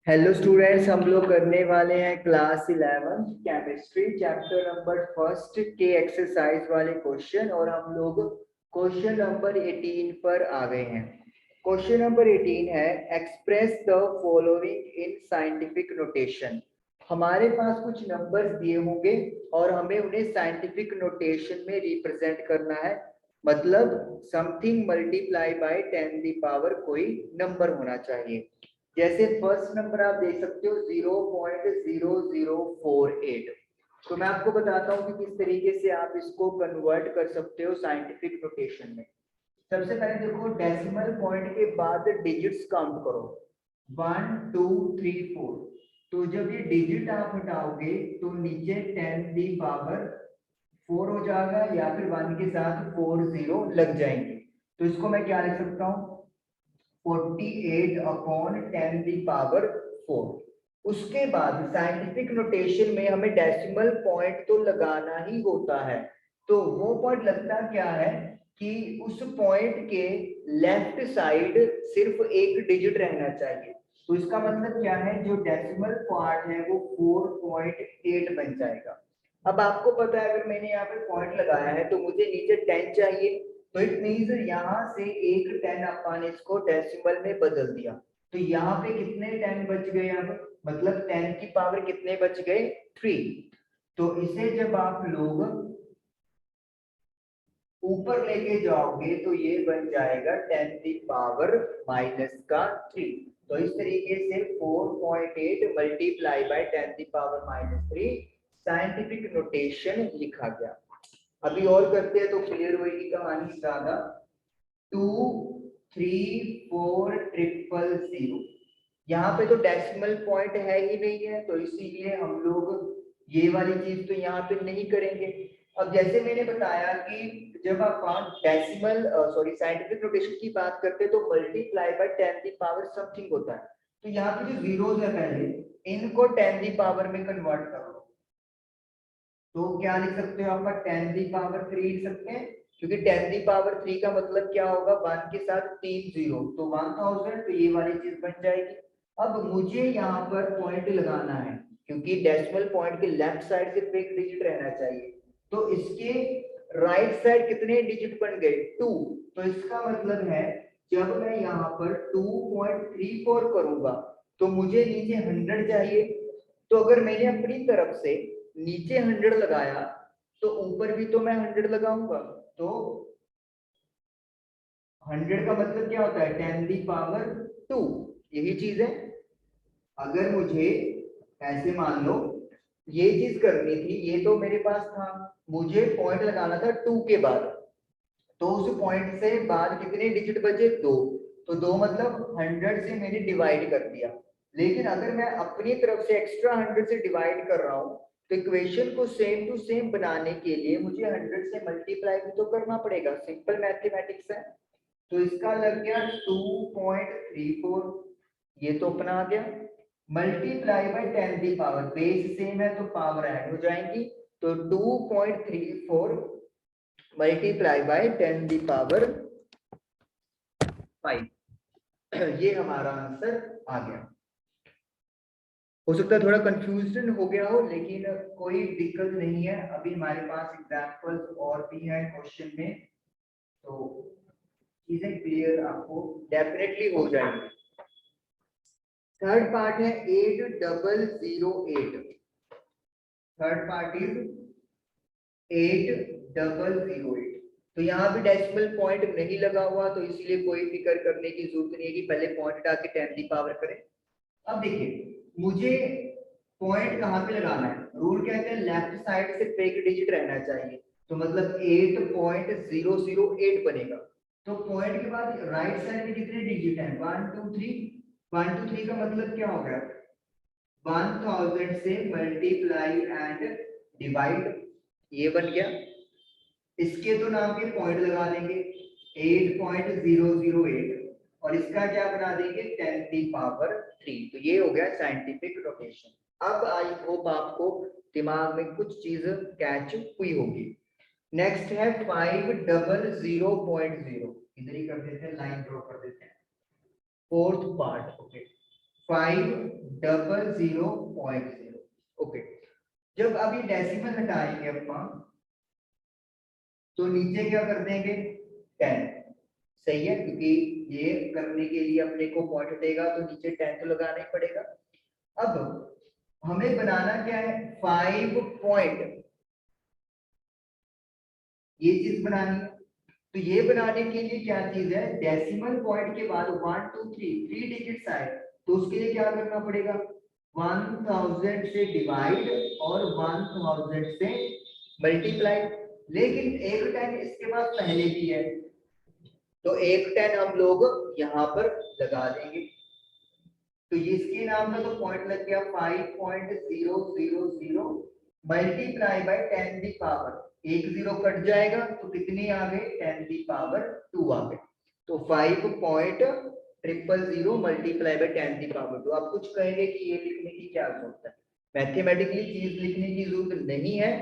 Hello students, हम लोग करने वाले हैं class 11 chemistry chapter number first के एक्सरसाइज वाले क्वेश्चन। और हम लोग क्वेश्चन नंबर 18 पर आ गए हैं। क्वेश्चन नंबर 18 है express the following in scientific notation. हमारे पास कुछ नंबर्स दिए होंगे और हमें उन्हें साइंटिफिक नोटेशन में रिप्रेजेंट करना है। मतलब something multiply by 10 the power कोई नंबर होना चाहिए। जैसे फर्स्ट नंबर आप देख सकते हो 0.0048। तो मैं आपको बताता हूँ कि किस तरीके से आप इसको कन्वर्ट कर सकते हो साइंटिफिक नोटेशन में। सबसे पहले देखो, डेसिमल पॉइंट के बाद डिजिट्स काउंट करो। 1 2 3 4। तो जब ये डिजिट आप हटाओगे तो नीचे 10 दी पावर 4 हो जाएगा या फिर 1 के साथ 4 0 लग जाएंगे। तो इसको मैं क्या लिख सकता हूँ, 48/10⁴। उसके बाद साइंटिफिक नोटेशन में हमें डेसिमल पॉइंट तो लगाना ही होता है। तो वो पॉइंट लगता क्या है कि उस पॉइंट के लेफ्ट साइड सिर्फ एक डिजिट रहना चाहिए। तो इसका मतलब क्या है, जो डेसिमल पार्ट है वो 4.8 बन जाएगा। अब आपको पता है, अगर मैंने यहाँ पे पॉइंट लगाया है तो मुझे नीचे 10 चाहिए। तो इट मीन्स यहाँ से एक 10 अपन इसको डेसिमल में बदल दिया। तो यहाँ पे कितने 10 बच गए, अब मतलब 10 की पावर कितने बच गए, 3। तो इसे जब आप लोग ऊपर लेके जाओगे तो ये बन जाएगा 10 की पावर -3। तो इस तरीके से 4.8 मल्टीप्लाई बाय 10 की पावर -3 साइंटिफिक नोटेशन लिखा गया। अभी और करते हैं तो क्लियर होगी कहानी ज्यादा। 2 3 4 000। यहाँ पे तो डेसिमल पॉइंट है ही नहीं है, तो इसीलिए हम लोग ये वाली चीज तो यहाँ पे नहीं करेंगे। अब जैसे मैंने बताया कि जब आप डेसिमल साइंटिफिक नोटेशन की बात करते हैं तो मल्टीप्लाई बाय 10 की पावर समथिंग होता है। तो यहाँ पे जो जीरोस है पहले इनको 10 की पावर में कन्वर्ट करो। तो क्या लिख सकते हो, आपका 10 की पावर 3 लिख सकते हैं, क्योंकि 10 की पावर 3 का मतलब क्या होगा, 1 के साथ 3 जीरो तो 1000। तो ये वाली चीज बन जाएगी। अब मुझे यहाँ पर पॉइंट लगाना है, क्योंकि डेसिमल पॉइंट के लेफ्ट साइड सिर्फ एक डिजिट रहना चाहिए। तो इसके राइट साइड कितने डिजिट बन गए, 2। तो इसका मतलब है जब मैं यहाँ पर 2.34 करूंगा तो मुझे नीचे 100 चाहिए। तो अगर मैंने अपनी तरफ से नीचे 100 लगाया तो ऊपर भी तो मैं 100 लगाऊंगा। तो 100 का मतलब क्या होता है, 10 दी पावर 2। यही चीज है। अगर मुझे ऐसे मान लो ये चीज करनी थी, ये तो मेरे पास था, मुझे पॉइंट लगाना था 2 के बाद। तो उस पॉइंट से बाद कितने डिजिट बचे, 2। तो 2 मतलब 100 से मैंने डिवाइड कर दिया। लेकिन अगर मैं अपनी तरफ से एक्स्ट्रा 100 से डिवाइड कर रहा हूँ तो इक्वेशन को सेम टू सेम बनाने के लिए मुझे 100 से मल्टीप्लाई भी तो करना पड़ेगा। सिंपल मैथमेटिक्स है। तो इसका लग गया 2.34। ये तो अपना आ गया। मल्टीप्लाई बाय 10 की पावर, बेस सेम है तो पावर ऐड हो जाएंगी। तो 2.34 मल्टीप्लाई बाय 10 दी पावर 5। ये हमारा आंसर आ गया। हो सकता है थोड़ा कंफ्यूजन हो गया हो, लेकिन कोई दिक्कत नहीं है। अभी हमारे पास एग्जांपल्स और भी हैं क्वेश्चन में, तो चीजें क्लियर आपको डेफिनेटली हो जाएंगी। थर्ड पार्ट है 8008। Third part is 8008। तो यहाँ भी डेसिमल पॉइंट नहीं लगा हुआ, तो इसलिए कोई फिक्र करने की जरूरत नहीं है कि पहले पॉइंट हटा के 10 की पावर करें। अब देखिए, मुझे पॉइंट कहाँ पे लगाना है, रूल कहते हैं लेफ्ट साइड से एक डिजिट रहना चाहिए। तो मतलब 8.008 बनेगा। तो पॉइंट के बाद राइट साइड में कितने डिजिट हैं, 1 2 3। 1 2 3 का मतलब क्या हो गया, 1000 से मल्टीप्लाई एंड डिवाइड, ये बन गया। इसके तो नाम के पॉइंट लगा देंगे 8.008 और इसका क्या बना देंगे 10 की पावर 3। तो ये हो गया साइंटिफिक नोटेशन। अब आई होप आपको दिमाग में कुछ चीज कैच हुई होगी। नेक्स्ट है 500.0। इधर ही कर देते हैं, लाइन ड्रॉ कर देते हैं। Fourth part, okay. 500.0। ओके, जब अब ये डेसिमल हटाएंगे अपन तो नीचे क्या कर देंगे 10, सही है, क्योंकि ये करने के लिए अपने को पॉइंट हटेगा तो नीचे 10 तो लगाना ही पड़ेगा। अब हमें बनाना क्या है 5 पॉइंट, ये चीज बनानी है। तो ये बनाने के लिए क्या चीज है, डेसिमल पॉइंट के बाद 1 2 3 डिजिट्स आए तो उसके लिए क्या करना पड़ेगा 1000 से डिवाइड और 1000 से मल्टीप्लाई। लेकिन एक 10 इसके बाद पहले भी है तो एक 10 हम लोग यहाँ पर लगा देंगे, तो इसके नाम का तो पॉइंट लग गया 5.000 मल्टीप्लाई बाय 10 दी पावर, एक जीरो कट जाएगा तो कितने आ गए 10 दी पावर 2 आ गए, तो 5.000 मल्टीप्लाई बाय 10 दी पावर 2। आप कुछ कहेंगे कि ये लिखने की क्या जरूरत है, मैथमेटिकली चीज लिखने की जरूरत नहीं है,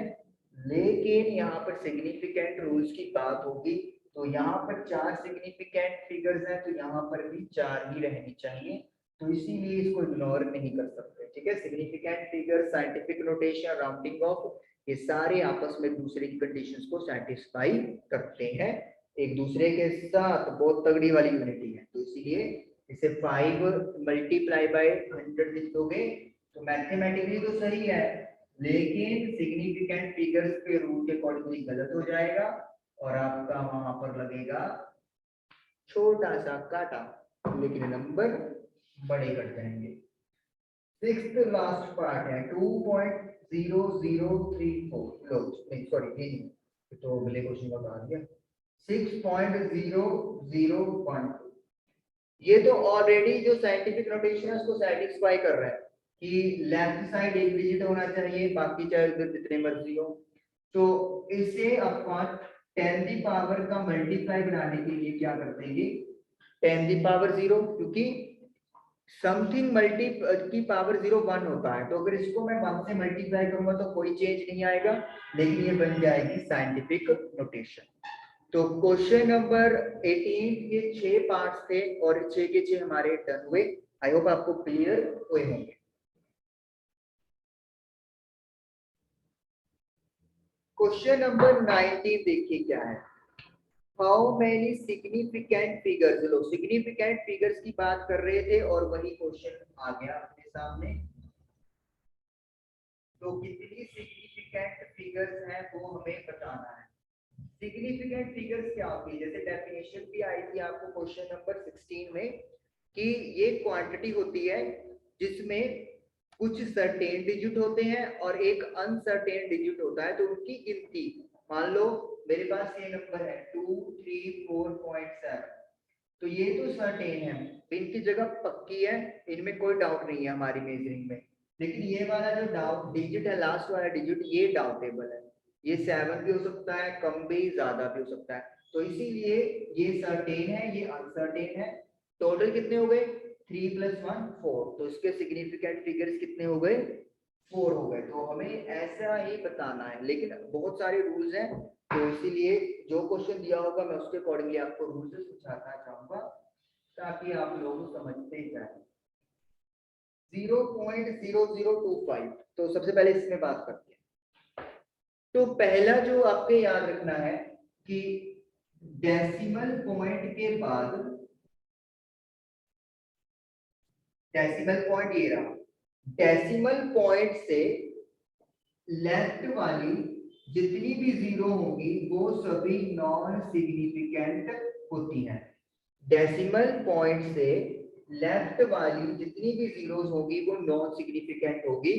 लेकिन यहाँ पर सिग्निफिकेंट रूल्स की बात होगी तो यहाँ पर 4 सिग्निफिकेंट फिगर्स हैं तो यहाँ पर भी 4 ही रहनी चाहिए, तो इसीलिए इसको इग्नोर नहीं कर सकते। ठीक है, significant figure, scientific notation, rounding off, ये सारे आपस में दूसरे की कंडीशंस को सेटिस्फाई करते हैं, एक दूसरे के साथ बहुत तगड़ी वाली यूनिटी है, तो इसीलिए इसे 5 मल्टीप्लाई बाय 100 लिख दोगे तो मैथमेटिकली तो सही है, लेकिन सिग्निफिकेंट फिगर्स के रूल के अकॉर्डिंगली गलत हो जाएगा और आपका वहां पर लगेगा छोटा सा काटा, लेकिन नंबर बड़े कट जाएंगे। सिक्स्थ लास्ट पार्ट है 2.0034, लो नहीं सॉरी ये नहीं, तो अगले क्वेश्चन का बता दिया 6.0012, ये तो ऑलरेडी जो साइंटिफिक नोटेशन है उसको सेटिस्फाई कर रहा है कि लेफ्ट साइड एक डिजिट होना चाहिए, बाकी चाहे उधर जितने मर्जी हो, तो इसे अपन 10 दी पावर का मल्टीप्लाई बनाने के लिए क्या कर देंगे 10 दी पावर 0, क्योंकि समथिंग मल्टी की पावर 0 1 होता है, तो अगर इसको मैं 1 से मल्टीप्लाई करूंगा तो कोई चेंज नहीं आएगा, लेकिन ये बन जाएगी साइंटिफिक नोटेशन। तो क्वेश्चन नंबर 18 के 6 पार्ट्स थे और 6 के 6 हमारे डन हुए, आई होप आपको क्लियर हुए होंगे। क्वेश्चन नंबर 19 देखिए क्या है, how many significant figures, low significant figures की बात कर रहे थे और वही क्वेश्चन आ गया अपने सामने, तो कितनी सिग्निफिकेंट फिगर्स हैं वो हमें बताना है। सिग्निफिकेंट फिगर्स क्या होती है, जैसे डेफिनेशन भी आई थी आपको क्वेश्चन नंबर 16 में कि ये क्वांटिटी होती है जिसमें कुछ सर्टेन डिजिट होते हैं और एक अनसर्टेन डिजिट होता है, तो उनकी गिनती, मान लो मेरे पास ये नंबर है 234.7, तो ये तो सर्टेन है, इनकी जगह पक्की है, इनमें कोई डाउट नहीं है हमारी मेजरिंग में, लेकिन ये वाला जो डाउट डिजिट है, लास्ट वाला डिजिट, ये डाउटेबल है, ये 7 भी हो सकता है, कम भी ज्यादा भी हो सकता है, तो इसीलिए ये सर्टेन है ये अनसर्टेन है। टोटल कितने हो गए 3 + 1 4, तो इसके सिग्निफिकेंट फिगर्स कितने हो गए 4 हो गए, तो हमें ऐसा ही बताना है, लेकिन बहुत सारे रूल्स हैं, तो इसीलिए जो क्वेश्चन दिया होगा मैं उसके अकॉर्डिंगली आपको रूल्स समझाना चाहूंगा ताकि आप लोग समझते जाए। 0.0025, तो सबसे पहले इसमें बात करते हैं। तो पहला जो आपके याद रखना है कि डेसिमल पॉइंट के बाद, डेसिमल पॉइंट ये रहा, डेसिमल पॉइंट से लेफ्ट वाली जितनी भी जीरो होगी वो सभी नॉन सिग्निफिकेंट होती हैं। डेसिमल पॉइंट से लेफ्ट वाली जितनी भी जीरोस होगी वो नॉन सिग्निफिकेंट होगी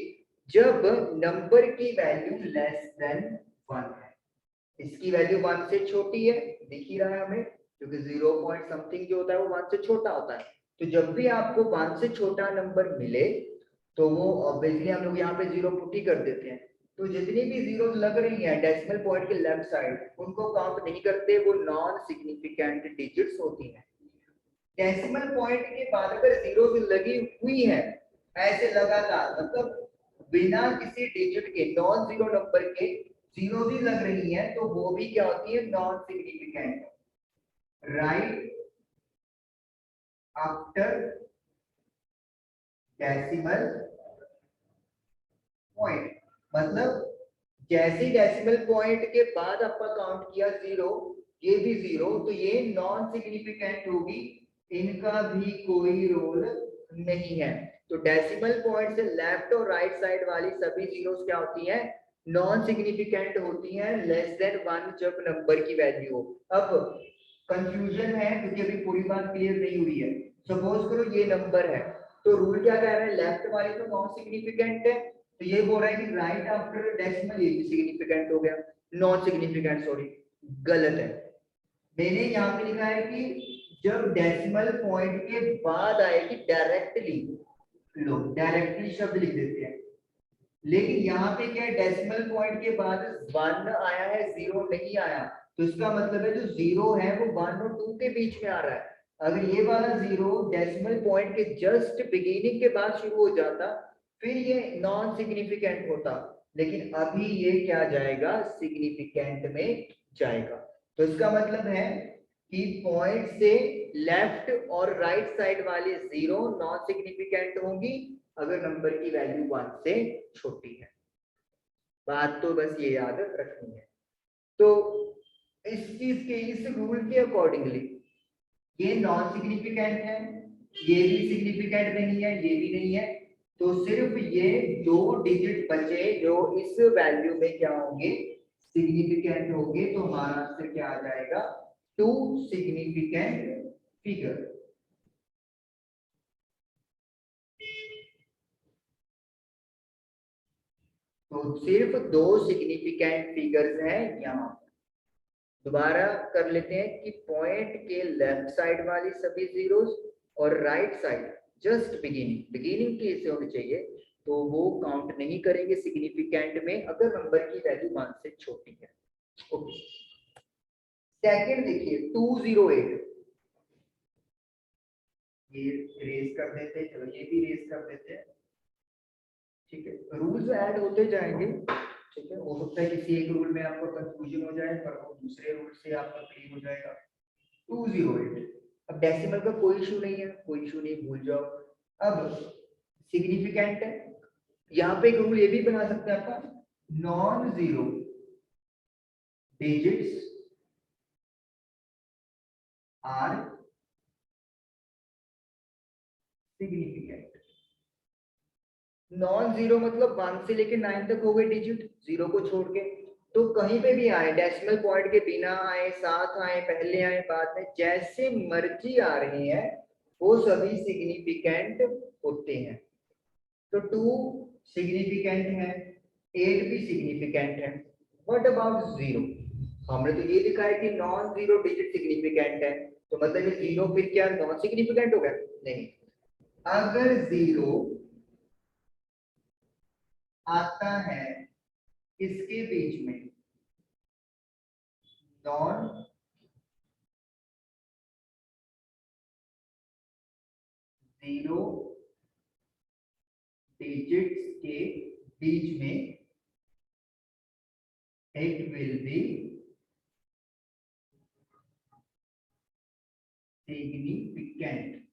जब नंबर की वैल्यू लेस देन 1 है, इसकी वैल्यू 1 से छोटी है, दिख ही रहा है हमें, क्योंकि 0 पॉइंट समथिंग जो होता है वो 1 से छोटा होता है, तो जब भी आपको 1 से छोटा नंबर मिले तो वो ऑब्वियसली हम लोग यहाँ पे 0 पुट ही कर देते हैं, तो जितनी भी जीरो लग रही है डेसिमल पॉइंट के लेफ्ट साइड उनको काउंट नहीं करते, वो नॉन सिग्निफिकेंट डिजिट्स होती हैं। डेसिमल पॉइंट के बाद अगर जीरो लगी हुई है ऐसे लगातार, मतलब बिना किसी डिजिट के नॉन जीरो नंबर के जीरो भी लग रही है, तो वो भी क्या होती है non significant. Right after decimal point, मतलब जैसे डेसिमल पॉइंट के बाद आपका काउंट किया 0, ये भी 0, तो ये नॉन सिग्निफिकेंट होगी, इनका भी कोई रोल नहीं है। तो डेसिमल पॉइंट से लेफ्ट और राइट साइड वाली सभी जीरोस क्या होती हैं, नॉन सिग्निफिकेंट होती हैं, लेस देन 1 जब नंबर की वैल्यू हो। अब कंफ्यूजन है क्योंकि अभी पूरी बात क्लियर नहीं हुई है। सपोज करो ये नंबर है, तो रूल क्या कह रहा है, लेफ्ट वाली तो नॉन सिग्निफिकेंट है, तो ये बोल रहा है कि राइट आफ्टर डेसिमल ये भी सिग्निफिकेंट हो गया, नॉन सिग्निफिकेंट, सॉरी गलत है। मैंने यहाँ पे लिखा है कि जब डेसिमल पॉइंट के बाद आएगी डायरेक्टली, लोग डायरेक्टली शब्द लिख देते हैं, लेकिन यहाँ पे क्या है, डेसिमल पॉइंट के बाद 1 आया है, 0 नहीं आया, तो इसका मतलब है जो 0 है वो 1 और 2 के बीच में आ रहा है। अगर ये वाला 0 डेसिमल पॉइंट के जस्ट बिगिनिंग के बाद शुरू हो जाता, फिर ये नॉन सिग्निफिकेंट होता, लेकिन अभी ये क्या जाएगा, सिग्निफिकेंट में जाएगा। तो इसका मतलब है कि पॉइंट से लेफ्ट और राइट साइड वाली 0 नॉन सिग्निफिकेंट होंगी अगर नंबर की वैल्यू 1 से छोटी है। बात तो बस ये याद रखनी है। तो इस चीज के, इस रूल के अकॉर्डिंगली ये नॉन सिग्निफिकेंट है, ये भी सिग्निफिकेंट नहीं है, ये भी नहीं है, तो सिर्फ ये 2 डिजिट बचे जो इस वैल्यू में क्या होंगे, सिग्निफिकेंट होंगे। तो हमारा आंसर क्या आ जाएगा, 2 सिग्निफिकेंट फिगर। तो सिर्फ 2 सिग्निफिकेंट फिगर्स हैं यहाँ। दोबारा कर लेते हैं कि पॉइंट के लेफ्ट साइड वाली सभी जीरोस और राइट साइड जस्ट बिगिनिंग कैसे होनी चाहिए, तो वो काउंट नहीं करेंगे सिग्निफिकेंट में अगर नंबर की वैल्यू 1 से छोटी है। ओके, सेकंड देखिए 208, ये रेस कर देते, चलो ये भी रेस कर देते हैं, ठीक है। रूल्स ऐड होते जाएंगे, ठीक है, हो सकता है किसी एक रूल में आपको कंफ्यूजन हो जाए पर वो दूसरे रूल से आपका क्लियर हो जाएगा। 208, अब डेसिमल का कोई इशू नहीं है, कोई इशू नहीं, भूल जाओ। अब सिग्निफिकेंट है, यहाँ पे एक रूल ये भी बना सकते हैं आपका, non zero digits are significant. Non zero मतलब 1 से लेके 9 तक हो गए डिजिट, 0 को छोड़ के, तो कहीं पे भी आए, डेसिमल पॉइंट के बिना आए, साथ आए, पहले आए, बाद में, जैसे मर्जी आ रहे हैं वो सभी सिग्निफिकेंट होते हैं। तो 2 सिग्निफिकेंट है, 8 भी सिग्निफिकेंट है। What about 0? हमने तो ये लिखा है कि नॉन जीरो डिजिट सिग्निफिकेंट है, तो मतलब ये 0 फिर क्या नॉन सिग्निफिकेंट हो गया? नहीं, अगर 0 आता है इसके बीच में नॉन जीरो डिजिट्स के बीच में, इट विल बी सिग्निफिकेंट।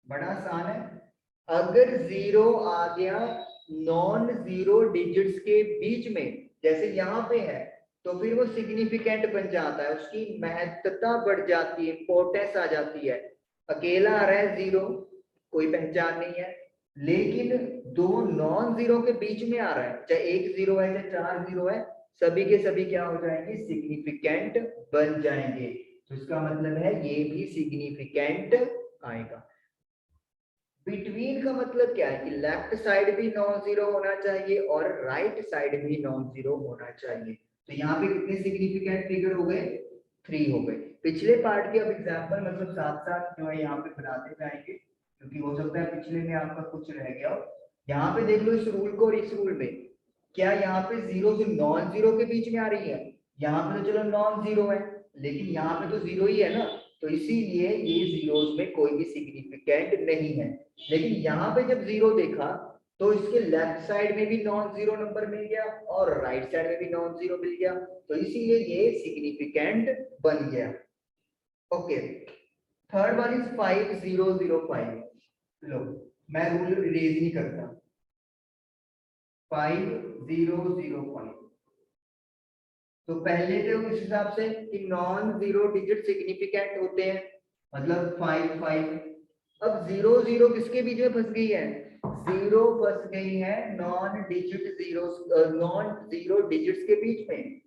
बड़ा आसान है, अगर 0 आ गया नॉन जीरो डिजिट्स के बीच में, जैसे यहाँ पे है, तो फिर वो सिग्निफिकेंट बन जाता है, उसकी महत्ता बढ़ जाती है, इंपॉर्टेंस आ जाती है। अकेला आ रहा है 0, कोई पहचान नहीं है, लेकिन 2 नॉन जीरो के बीच में आ रहा है, चाहे 1 0 है चाहे 4 0 है, सभी के सभी क्या हो जाएंगे, सिग्निफिकेंट बन जाएंगे। तो इसका मतलब है ये भी सिग्निफिकेंट आएगा। बिटवीन का मतलब क्या है कि लेफ्ट साइड भी नॉन जीरो होना चाहिए और राइट साइड भी नॉन जीरो होना चाहिए। तो यहाँ पे कितने सिग्निफिकेंट फिगर हो गए, 3 हो गए। पिछले पार्ट के अब एग्जांपल मतलब साथ साथ जो है यहाँ पे बनाते जाएंगे, क्योंकि हो सकता है पिछले में आपका कुछ रह गया हो। यहाँ पे देख लो इस रूल को और इस रूल में, क्या यहाँ पे 0 से नॉन जीरो के बीच में आ रही है? यहाँ पे तो चलो नॉन जीरो है, लेकिन यहाँ पे तो 0 ही है ना, तो इसीलिए ये जीरोस में कोई भी सिग्निफिकेंट नहीं है। लेकिन यहाँ पे जब 0 देखा तो इसके लेफ्ट साइड में भी नॉन जीरो नंबर मिल गया और राइट साइड में भी नॉन जीरो मिल गया, तो इसीलिए ये सिग्निफिकेंट बन गया। Okay, third one is 5005। लो मैं रूल इरेज नहीं करता। 500 तो पहले तो इस हिसाब से कि नॉन जीरो डिजिट सिग्निफिकेंट होते हैं, मतलब 5 5। अब 0 0 किसके बीच में फंस गई है? जीरो फंस गई है non digit zero, non zero digits के बीच में।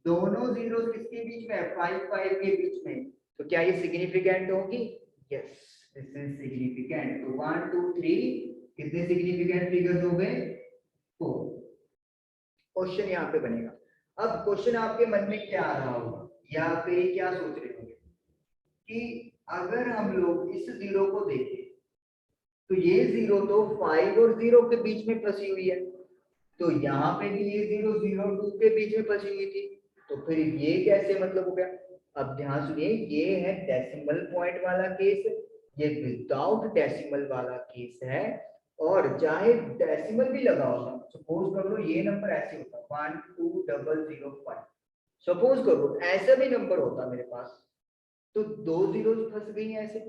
दोनों जीरो किसके बीच में है? 5 5 के बीच में। तो क्या ये सिग्निफिकेंट होगी? Yes, this is significant. तो 1 2 3 कितने सिग्निफिकेंट फिगर्स हो गए? 4। क्वेश्चन यहाँ पे बनेगा। अब क्वेश्चन आपके मन में क्या आ रहा होगा, या पे क्या सोच रहे होंगे कि अगर हम लोग इस जीरो को देखें तो ये जीरो तो 5 और 0 के बीच में फंसी हुई है, तो यहाँ पे भी ये 0 0 2 के बीच में फंसी हुई थी, तो फिर ये कैसे मतलब हो गया? अब ध्यान सुनिए, ये है डेसिमल पॉइंट वाला केस, ये विदाउट डेसिमल वाला केस है। और चाहे डेसिमल भी लगा होगा, सपोज कर लो ये नंबर ऐसे होता 12005, सपोज करो ऐसा भी नंबर होता मेरे पास, तो दो जीरो फंस गई हैं ऐसे।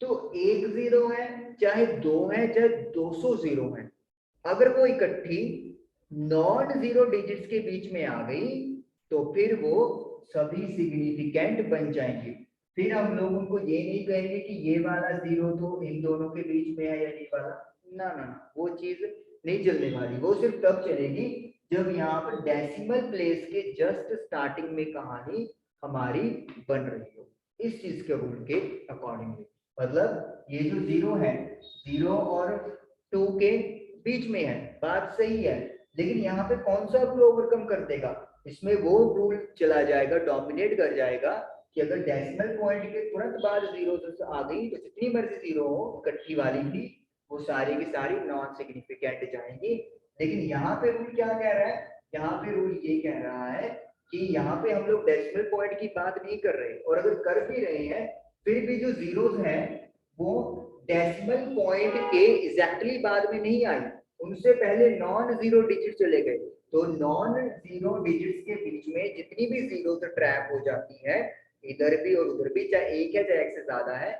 तो एक जीरो है, चाहे दो है, चाहे 200 जीरो है, अगर वो इकट्ठी नॉन जीरो डिजिट्स के बीच में आ गई तो फिर वो सभी सिग्निफिकेंट बन जाएंगे। फिर हम लोग उनको ये नहीं कहेंगे कि ये वाला जीरो तो इन दोनों के बीच में है या ये वाला, ना ना ना, वो चीज नहीं चलने वाली। वो सिर्फ तब चलेगी जब यहाँ पर डेसिमल प्लेस के जस्ट स्टार्टिंग में कहानी हमारी बन रही हो, इस चीज के रूल के अकॉर्डिंगली। मतलब ये जो जीरो है, 0 और 2 के बीच में है, बात सही है, लेकिन यहाँ पे कौन सा रूल ओवरकम कर देगा? इसमें वो रूल चला जाएगा, डोमिनेट कर जाएगा कि अगर डेसिमल पॉइंट के तुरंत बाद जीरो आ गई तो जितनी मर्जी जीरो हो इकट्ठी वाली भी, वो सारी की सारी नॉन सिग्निफिकेंट जाएंगी। लेकिन यहाँ पे रूल क्या कह रहा है? यहाँ पे रूल ये कह रहा है कि यहाँ पे हम लोग डेसिमल पॉइंट की बात नहीं कर रहे, और अगर कर भी रहे हैं फिर भी जो जीरोस हैं वो डेसिमल पॉइंट के एग्जैक्टली बाद में नहीं आई, उनसे पहले नॉन जीरो डिजिट चले गए। तो नॉन जीरो डिजिट्स के बीच में जितनी भी जीरो से ट्रैप हो जाती है, इधर भी और उधर भी, चाहे एक है चाहे एक से ज्यादा है,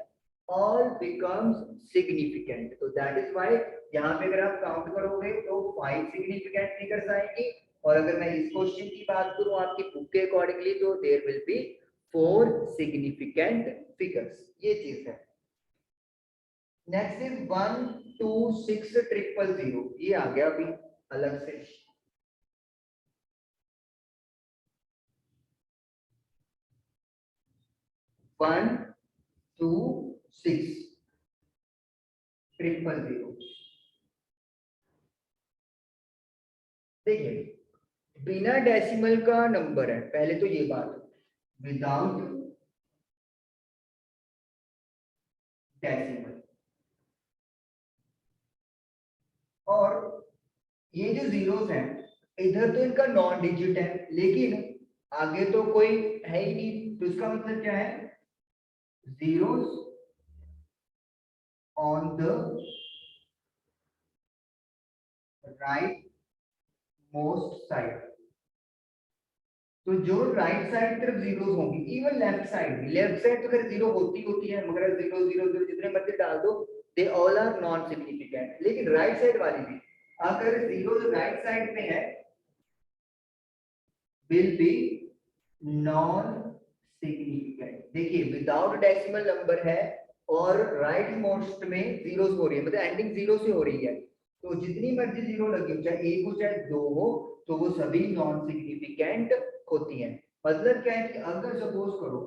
ऑल बिकम्स सिग्निफिकेंट। तो दैट इज व्हाई यहाँ पे अगर आप काउंट करोगे तो 5 सिग्निफिकेंट फिगर्स आएंगी, और अगर मैं इस क्वेश्चन की बात करूं आपकी बुक के अकॉर्डिंगली तो there will be 4 significant figures, ये चीज है। नेक्स्ट इज 12600, ये आ गया अभी अलग से। 12600। देखिए बिना डेसिमल का नंबर है, पहले तो ये बात, विदाउट डेसिमल। और ये जो जीरोस हैं इधर तो इनका नॉन डिजिट है, लेकिन आगे तो कोई है ही नहीं, तो इसका मतलब क्या है? Zeros on the right most side. तो जो राइट साइड तरफ जीरोस होंगी, इवन लेफ्ट साइड भी, लेफ्ट साइड तो खैर जीरो होती है, मगर 0 0 0 जितने मर्जी डाल दो they all are non significant. लेकिन राइट साइड वाली भी अगर जीरो राइट साइड में है विल बी नॉन सिग्निफिकेंट। देखिए विदाउट डेसिमल नंबर है और राइट मोस्ट में जीरो हो रही है, मतलब एंडिंग जीरो से हो रही है, तो जितनी मर्जी जीरो लगी हो, चाहे एक हो चाहे दो हो, तो वो सभी नॉन सिग्निफिकेंट होती हैं। मतलब क्या है कि अगर सपोज करो,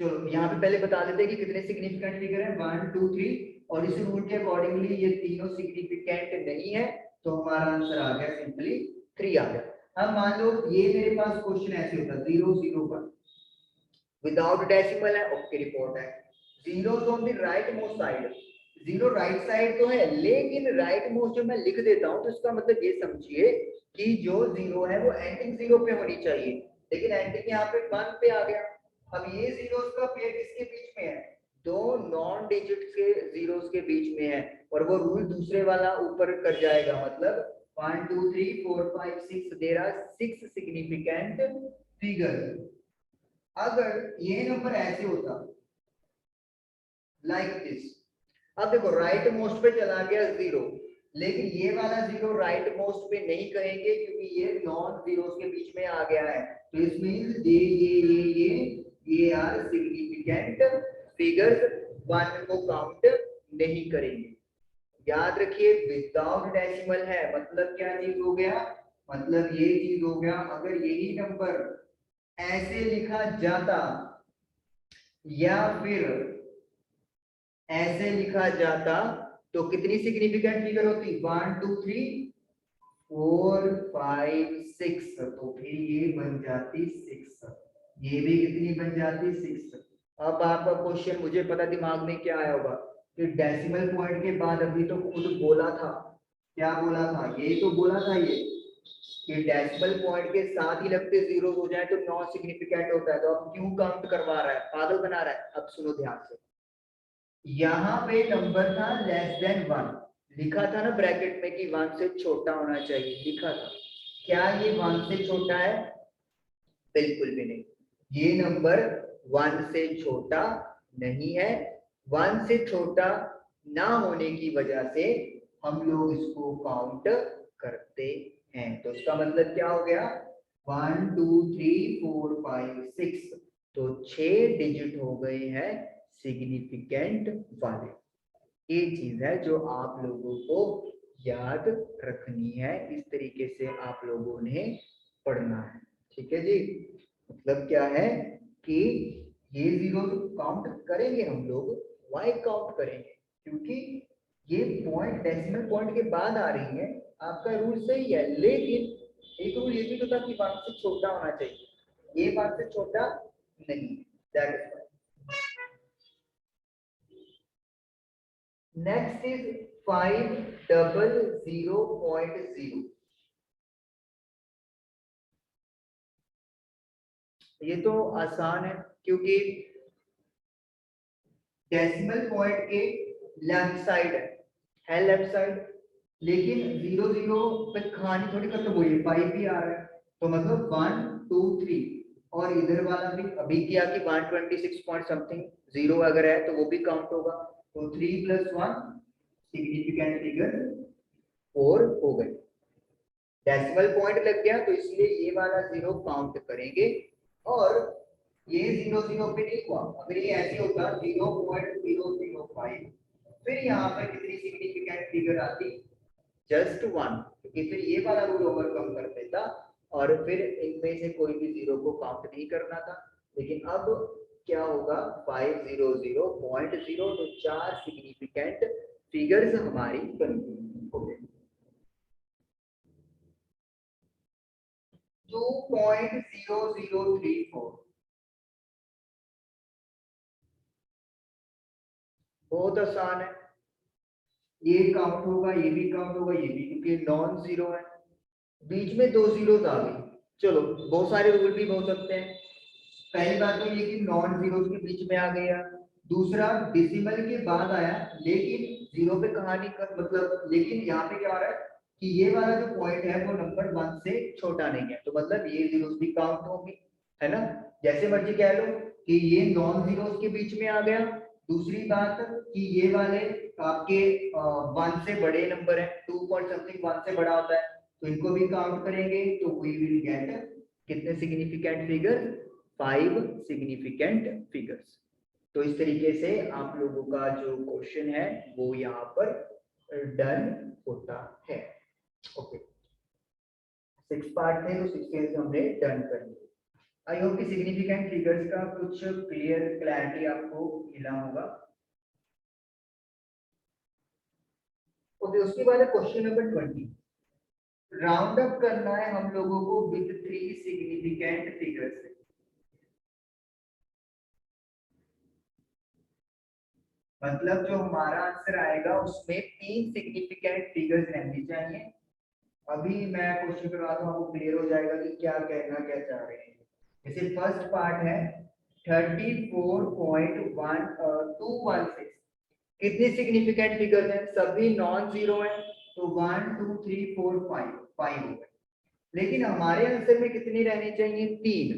चलो यहाँ पे पहले बता देते हैं कि कितने सिग्निफिकेंट फिगर है, 1 2 3, और इस रूल के अकॉर्डिंगली ये तीनों सिग्निफिकेंट नहीं है, तो हमारा आंसर आ गया सिंपली 3 आ गया। अब मान लो ये मेरे पास क्वेश्चन ऐसे होता 0 0 1 विदाउट डेसिमल है, ओके रिपोर्ट है, zero on the right most side, zero right side तो है, लेकिन राइट मोस्ट जो मैं लिख देता हूं तो इसका मतलब ये समझिए कि जो जीरो है वो एंडिंग जीरो पे होनी चाहिए, लेकिन एंडिंग यहाँ पे 1 पे आ गया। अब ये जीरोस का पेयर किसके बीच में है? दो नॉन डिजिट के जीरोस के बीच में है, और वो रूल दूसरे वाला ऊपर कर जाएगा, मतलब 1 2 3 4 5 6 देयर आर 6 सिग्निफिकेंट फिगर। अगर ये नंबर ऐसे होता लाइक दिस, अब देखो राइट मोस्ट पे चला गया 0, लेकिन ये वाला 0 राइट मोस्ट पे नहीं कहेंगे क्योंकि ये नॉन जीरोस के बीच में आ गया है, तो इस मींस ये आर सिग्निफिकेंट फिगर्स, 1 को काउंट नहीं करेंगे। याद रखिए विदाउट डेसिमल है, मतलब क्या चीज हो गया, मतलब ये चीज हो गया, अगर यही नंबर ऐसे लिखा जाता या फिर ऐसे लिखा जाता तो कितनी सिग्निफिकेंट फिगर होती, 1 2 3 4 5 6, तो फिर ये बन जाती 6, ये भी कितनी बन जाती 6। अब आपका क्वेश्चन मुझे पता दिमाग में क्या आया होगा कि डेसिमल पॉइंट के बाद अभी तो खुद बोला था, क्या बोला था, ये तो बोला था ये कि डेसिमल पॉइंट के साथ ही लगते जीरो हो जाए तो नॉन सिग्निफिकेंट होता है, तो अब क्यों काउंट करवा रहा है, पागल बना रहा है। अब सुनो ध्यान से, यहाँ पे नंबर था लेस देन 1, लिखा था ना ब्रैकेट में कि 1 से छोटा होना चाहिए, लिखा था, क्या ये 1 से छोटा है, बिल्कुल भी नहीं, ये नंबर 1 से छोटा नहीं है। 1 से छोटा ना होने की वजह से हम लोग इसको काउंट करते हैं, तो इसका मतलब क्या हो गया, 1 2 3 4 5 6, तो 6 डिजिट हो गए हैं सिग्निफिकेंट वाले। ये चीज है जो आप लोगों को याद रखनी है, इस तरीके से आप लोगों ने पढ़ना है, ठीक है जी। मतलब क्या है कि ये जीरो काउंट करेंगे हम लोग, वाई काउंट करेंगे, क्योंकि ये पॉइंट डेसिमल पॉइंट के बाद आ रही है, आपका रूल सही है, लेकिन एक रूल ये भी तो था कि 1 से छोटा होना चाहिए, ये 1 से छोटा नहीं, दैट इज नेक्स्ट इज 500.0। ये तो आसान है क्योंकि डेसिमल पॉइंट के लेफ्ट साइड है लेफ्ट साइड, लेकिन 0 0 पे कहानी थोड़ी खत्म हुई है, 5 भी आ रहा है, तो मतलब 1 2 3, और इधर वाला भी अभी किया कि 126 पॉइंट समथिंग जीरो अगर है तो वो भी काउंट होगा, तो 3 + 1 सिग्निफिकेंट फिगर 4 हो गई, डेसिमल पॉइंट लग गया तो इसलिए ये वाला जीरो काउंट करेंगे। और ये 0 0 पे नहीं हुआ, अगर ये ऐसे होता 0.005, फिर यहाँ पर कितनी सिग्निफिकेंट फिगर आती, जस्ट 1, क्योंकि फिर ये वाला रूल ओवरकम कर देता और फिर इनमें से कोई भी जीरो को काउंट नहीं करना था। लेकिन अब क्या होगा, 500.0, तो 4 सिग्निफिकेंट फिगर्स हमारी बन गई। 2.0034, बहुत आसान है, ये काउंट होगा, ये भी काउंट होगा, ये भी, क्योंकि नॉन जीरो है, बीच में 2 जीरोस आ गई। चलो बहुत सारे रूल भी हो सकते हैं, पहली बात तो ये कि नॉन जीरोस के बीच में आ गया, दूसरा डिसिमल के बाद आया, लेकिन जीरो पे कहानी कर मतलब, लेकिन यहाँ पे क्या आ रहा है कि ये वाला जो पॉइंट है वो नंबर 1 से छोटा नहीं है, तो मतलब ये जीरोस भी काउंट होंगी, है ना, जैसे मर्जी कह लो कि ये नॉन जीरोस के बीच में आ गया। दूसरी बात कि ये वाले आपके 1 से बड़े नंबर है, 2 पॉइंट समथिंग 1 से बड़ा होता है, तो इनको भी काउंट करेंगे, तो वी विल गेट कितने सिग्निफिकेंट फिगर, 5 सिग्निफिकेंट फिगर्स। तो इस तरीके से आप लोगों का जो क्वेश्चन है वो यहाँ पर डन होता है। ओके, 6 पार्ट थे तो 6 के हमने डन कर लिया। आई होप कि सिग्निफिकेंट फिगर्स का कुछ क्लियर क्लैरिटी आपको मिला होगा। ओके, उसके बाद क्वेश्चन नंबर 20, राउंड अप करना है हम लोगों को विद 3 सिग्निफिकेंट फिगर्स। मतलब जो हमारा आंसर आएगा उसमें 3 सिग्निफिकेंट फिगर्स रहनी चाहिए। अभी मैं क्वेश्चन करवाता हूँ, आपको क्लियर हो जाएगा कि क्या कहना क्या चाह रहे हैं। जैसे फर्स्ट पार्ट है 34.1216, कितनी सिग्निफिकेंट फिगर्स हैं, सभी नॉन जीरो हैं, तो 1 2 3 4 5 5 हो गए, लेकिन हमारे आंसर में कितनी रहनी चाहिए, 3,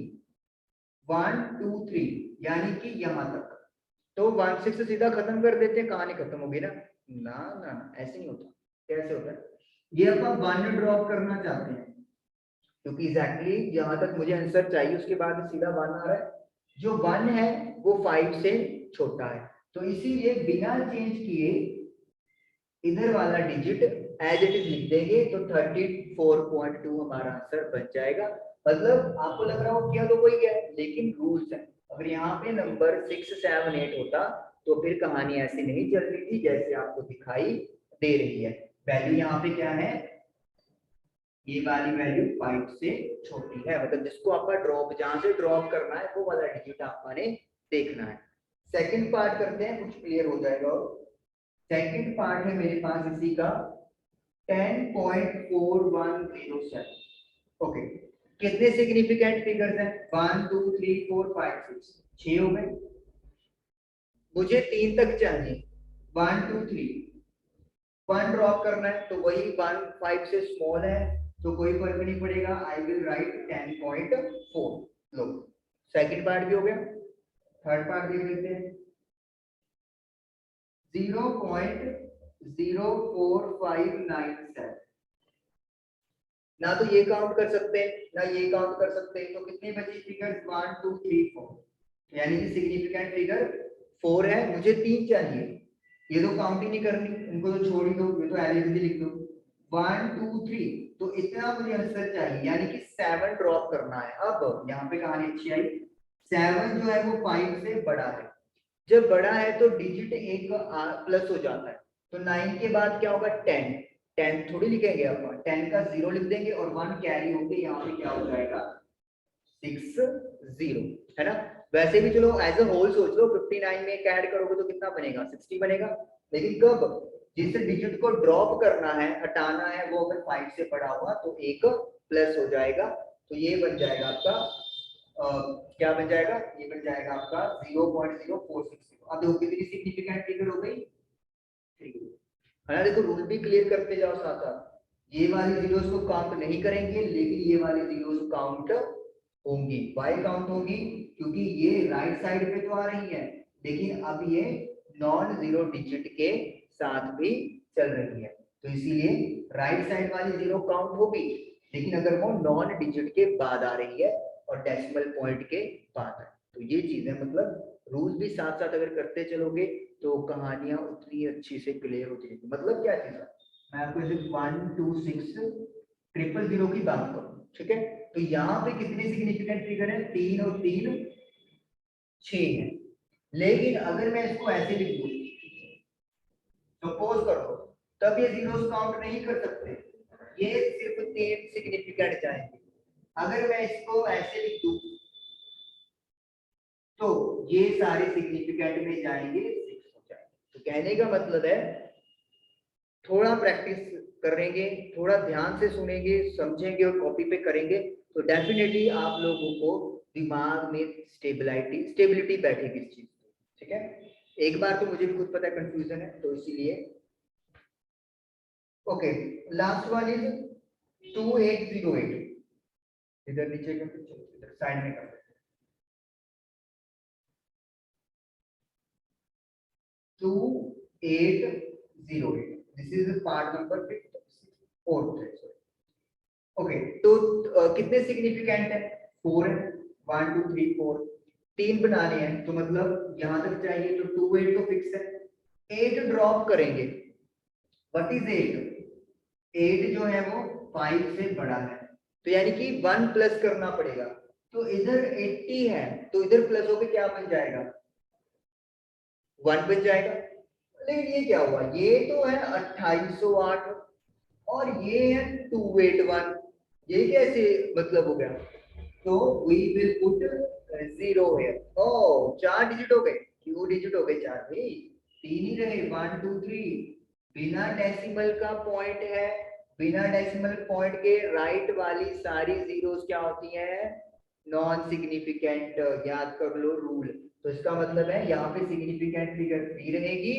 1 2 3, यानी कि यहां तक, तो 16 से सीधा खत्म कर देते हैं, कहानी खत्म होगी ना। ना ना ना, ऐसे नहीं होता। कैसे होता है, ये अपन 1 ड्रॉप करना चाहते हैं, क्योंकि एग्जैक्टली जहां तक मुझे आंसर चाहिए उसके बाद सीधा 1 आ रहा है। जो 1 है वो 5 से छोटा है, तो इसीलिए बिना चेंज किए इधर वाला डिजिट एज इट इज लिख देंगे, तो 34.2 हमारा आंसर बन जाएगा। मतलब आपको लग रहा हो किया तो कोई है, लेकिन रूल्स है। अगर यहाँ पे नंबर 6, 7, 8 होता तो फिर कहानी ऐसी नहीं चल रही थी जैसे आपको दिखाई दे रही है। वैल्यू यहाँ पे क्या है, ये वाली वैल्यू 5 से छोटी है, मतलब जिसको आपका ड्रॉप, जहां से ड्रॉप करना है वो वाला डिजिट आपने देखना है। सेकंड पार्ट करते हैं, कुछ क्लियर हो जाएगा। और सेकंड पार्ट है मेरे पास इसी का 10.4107। ओके, कितने सिग्निफिकेंट फिगर्स हैं, 1 2 3 4 5 6, 6 हो गए। मुझे 3 तक चाहिए, 1 2 3, 1 ड्रॉप करना है तो वही 1 5 से स्मॉल है, तो कोई फर्क नहीं पड़ेगा, I will write 10.4। Low, second part भी हो गया। थर्ड पार्ट देख लेते हैं, 0.0597। ना तो ये काउंट कर सकते हैं ना ये काउंट कर सकते हैं, तो कितनी बची फिगर्स, 1 2 3 4, यानी कि सिग्निफिकेंट फिगर 4 है। मुझे 3 चाहिए, ये तो काउंट ही नहीं करनी, इनको तो छोड़ ही दो, ये तो एलएसडी लिख दो। 1 2 3, तो इतना मुझे आंसर चाहिए, यानी कि 7 ड्रॉप करना है। अब यहाँ पे कहानी अच्छी आई, 7 जो है वो 5 से बड़ा है। जब बड़ा है तो डिजिट एक प्लस हो जाता है, तो 9 के बाद क्या होगा, 10। 10 थोड़ी लिखेंगे अपन, 10 का 0 लिख देंगे और 1 कैरी होके यहाँ पे क्या हो जाएगा, 6 0, है ना। वैसे भी चलो एज अ होल सोच लो, 59 में एक ऐड करोगे तो कितना बनेगा, 60 बनेगा। लेकिन कब, जिस डिजिट को ड्रॉप करना है, हटाना है, वो अगर 5 से बड़ा हुआ तो एक प्लस हो जाएगा, तो ये बन जाएगा आपका क्या बन जाएगा, ये बन जाएगा आपका 0.0460। अब देखो कितनी सिग्निफिकेंट फिगर हो गई, 3, है ना। देखो रूल भी क्लियर करते जाओ साथ साथ। ये वाली जीरोस को काउंट नहीं करेंगे, लेकिन ये वाली जीरोस काउंट होंगी। वाई काउंट होगी क्योंकि ये राइट साइड पे तो आ रही है, लेकिन अब ये नॉन जीरो डिजिट के साथ भी चल रही है, तो इसीलिए राइट साइड वाली जीरो काउंट होगी। लेकिन अगर वो नॉन डिजिट के बाद आ रही है और डेसिमल पॉइंट के बाद है, तो ये चीजें मतलब रूल भी साथ साथ अगर करते चलोगे तो कहानियां उतनी अच्छी से क्लियर होती रहेगी। मतलब क्या चीज है, मैं आपको ऐसे 1 2 6 000 की बात करूं, ठीक है। तो यहाँ पे कितने सिग्निफिकेंट फिगर है, 3 और 3 6 है। लेकिन अगर मैं इसको ऐसे लिख दूं, सपोज करो, तब ये जीरोस काउंट नहीं कर सकते, ये सिर्फ 3 सिग्निफिकेंट जाएंगे। अगर मैं इसको ऐसे लिख दूं तो ये सारे सिग्निफिकेंट में जाएंगे, 6 हो जाएंगे। तो कहने का मतलब है थोड़ा प्रैक्टिस करेंगे, थोड़ा ध्यान से सुनेंगे, समझेंगे और कॉपी पे करेंगे, तो डेफिनेटली आप लोगों को दिमाग में स्टेबिलिटी बैठेगी इस चीज, ठीक है। एक बार तो मुझे भी खुद पता है कंफ्यूजन है, तो इसीलिए ओके। लास्ट वन इज 2808, इधर नीचे का इधर साइड में कर 2808, this is part number 4th। Okay, तो कितने सिग्निफिकेंट है, 4 है, 1 2 3 4, 3 बनाने हैं, तो मतलब यहां तक चाहिए, तो 2 8 तो फिक्स है। 8 ड्रॉप करेंगे, व्हाट इज 8, 8 जो है वो 5 से बड़ा है, तो यानी कि 1 प्लस करना पड़ेगा। तो इधर 80 है, तो इधर प्लस होके क्या बन जाएगा, 1 बन जाएगा। लेकिन ये क्या हुआ, ये तो है 2808 और ये है 281, ये कैसे मतलब हो गया। तो वी विल पुट 0 हियर। ओ 4 डिजिट हो गए, क्यों डिजिट हो गए 4 भाई, 3 ही रहे, 1 2 3। बिना डेसिमल का पॉइंट है, बिना डेसिमल पॉइंट के राइट वाली सारी जीरोस क्या होती हैं, नॉन सिग्निफिकेंट। याद कर लो रूल। तो इसका मतलब है यहाँ पे सिग्निफिकेंट फिगर 3 रहेगी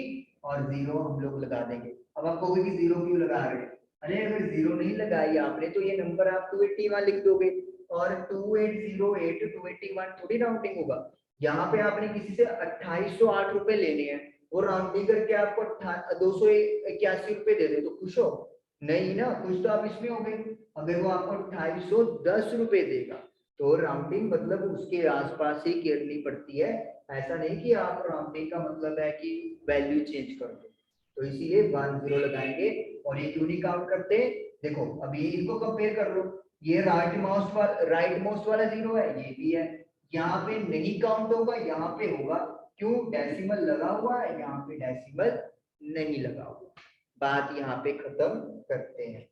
और 0 हम लोग लगा देंगे। अब आप कहोगे कि 0 क्यों लगा रहे हैं, अरे अगर 0 नहीं लगाई आपने तो ये नंबर आप 281 लिख दोगे, और 2808 281 थोड़ी राउंडिंग होगा, यहाँ पे आपने किसी से 2808 रुपए लेने हैं और राउंडिंग करके आपको 281 रुपए दे दे तो खुश हो? नहीं ना, खुश तो आप इसमें हो गए। अगर वो आपको 2810 रुपए देगा तो राउंडिंग मतलब उसके आसपास ही करनी पड़ती है, ऐसा नहीं कि आप राउंडिंग का मतलब है कि वैल्यू चेंज कर दो। तो इसीलिए 10 लगाएंगे। और ये क्यों नहीं काउंट करते, देखो अब ये इनको कंपेयर कर लो, ये राइट मोस्ट वाला जीरो है, ये भी है, यहाँ पे नहीं काउंट होगा, यहाँ पे होगा। क्यों? डेसिमल लगा हुआ है, यहाँ पे डेसिमल नहीं लगा हुआ। बात यहाँ पे खत्म करते हैं।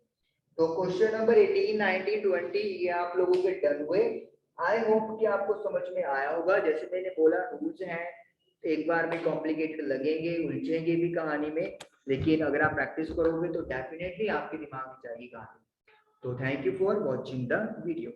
तो क्वेश्चन नंबर 18, 19, 20 ये आप लोगों के डन हुए। आई होप कि आपको समझ में आया होगा। जैसे मैंने बोला रूल्स हैं, एक बार में कॉम्प्लिकेटेड लगेंगे, उलझेंगे भी कहानी में, लेकिन अगर आप प्रैक्टिस करोगे तो डेफिनेटली आपके दिमाग में जाएगी कहानी। तो thank you for watching the video.